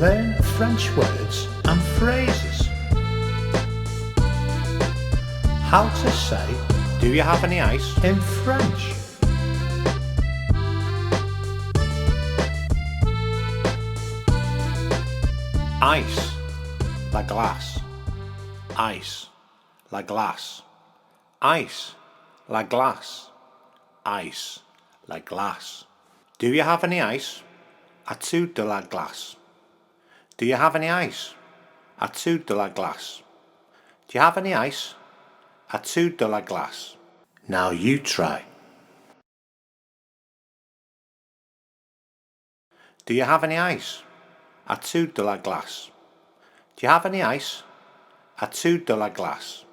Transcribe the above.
Learn French words and phrases. How to say, Do you have any ice? in French. Ice, la glace. Ice, la glace. Ice, la glace. Ice, la glace. Do you have any ice? As-tu de la glace? Do you have any ice? As-tu de la glace? Do you have any ice? As-tu de la glace? Now you try. Do you have any ice? As-tu de la glace? Do you have any ice? As-tu de la glace?